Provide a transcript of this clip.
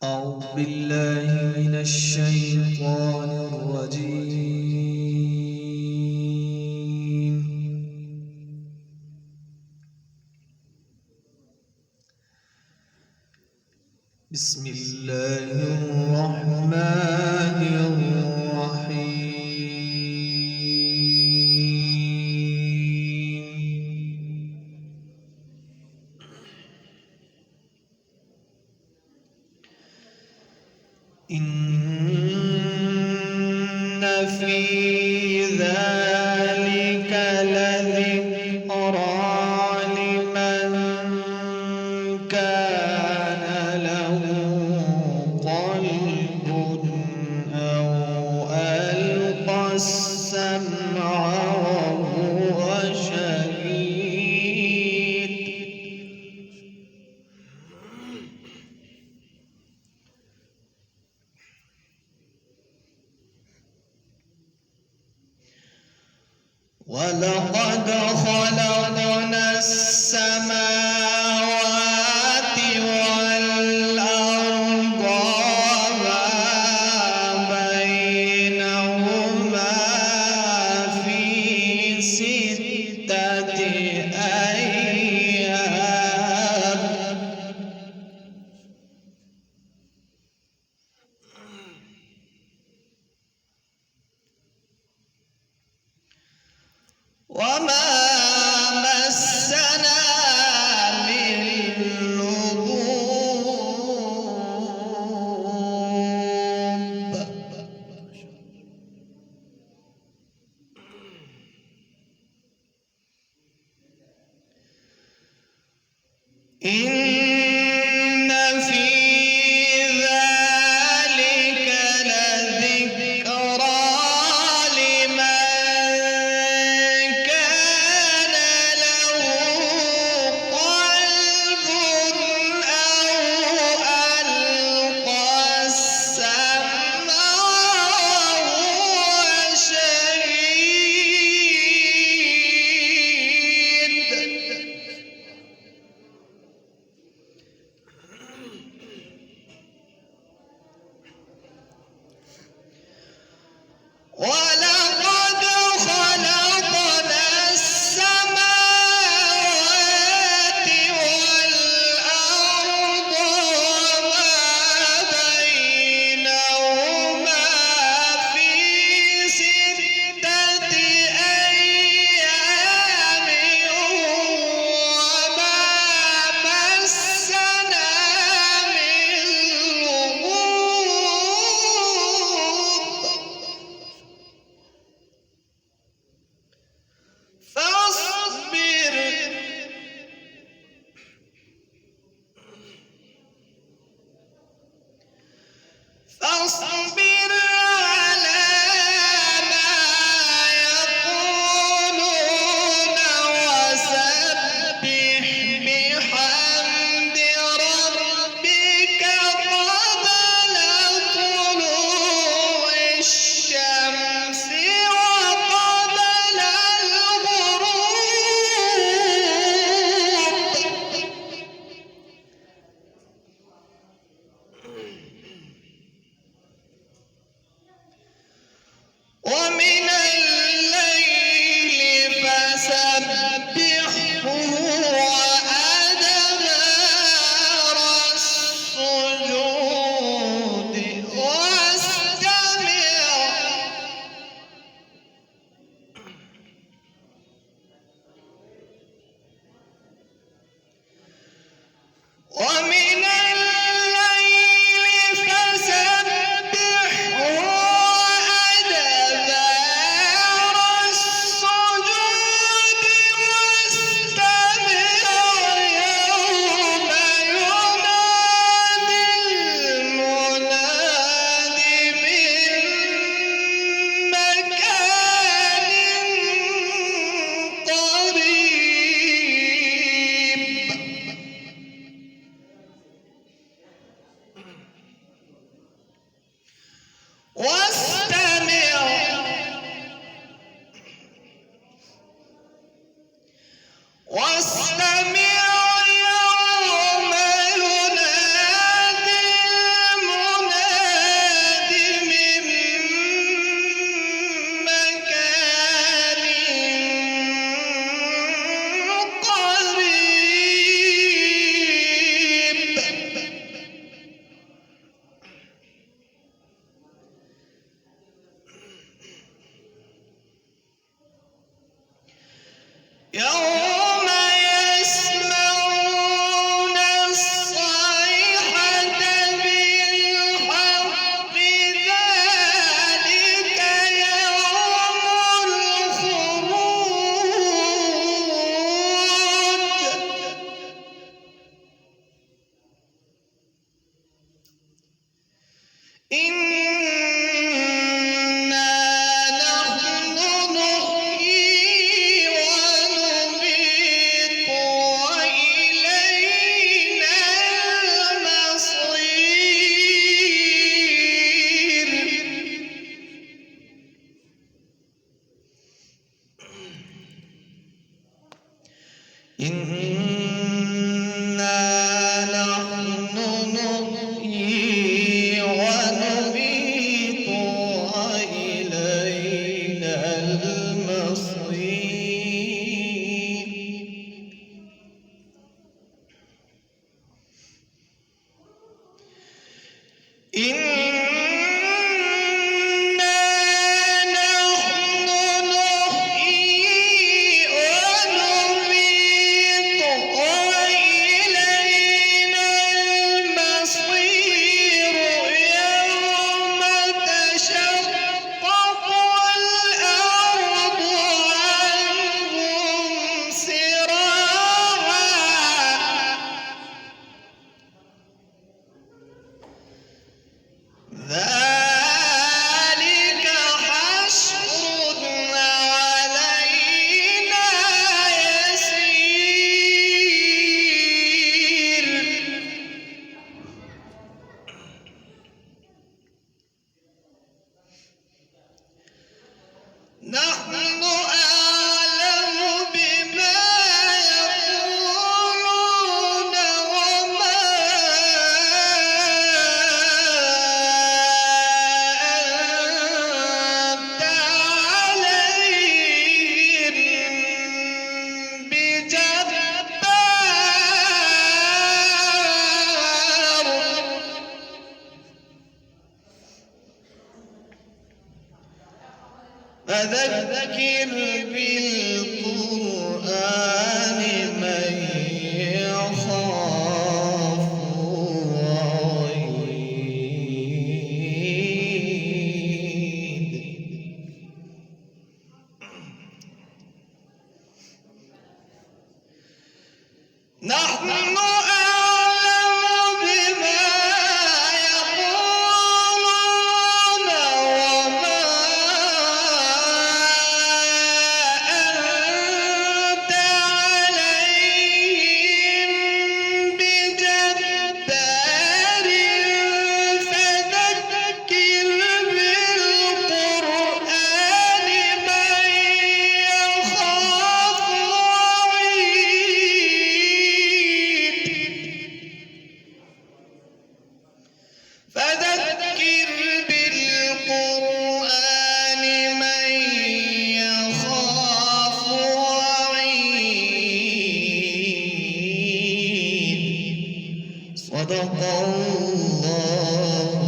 أعوذ بالله من الشيطان الرجيم. بسم الله الرحمن الرحيم. إن في ذلك لذكرى لمن كان له قلب أو ألقى السمع وهو شهيد. ولقد خلقنا السماوات والأرض وما بينهما في 6 أيام. وما مسنا من لغوب. إن في ذلك لذكرى ولقد خلقنا السماوات والأرض وما بينهما في 6 أيام وما مسنا من لغوب. فاصبر على ما يقولون وسبح بحمد ربك قبل طلوع الشمس وقبل الغروب. إنا نحن نحيي ونميت وإلينا المصير. إنا نحن نحيي ونميت وإلينا المصير. ذلك حشر علينا يسير. نحن أعلم بما يقولون وما أنت عليهم بجبار. فذكر بالقرآن من يخاف وعيد. نحن أعلم بما يقولون وما أنت عليهم بجبار. فذكر بالقرآن من يخاف وعيد. فذكر بالقرآن من يخاف وعيد. صدق الله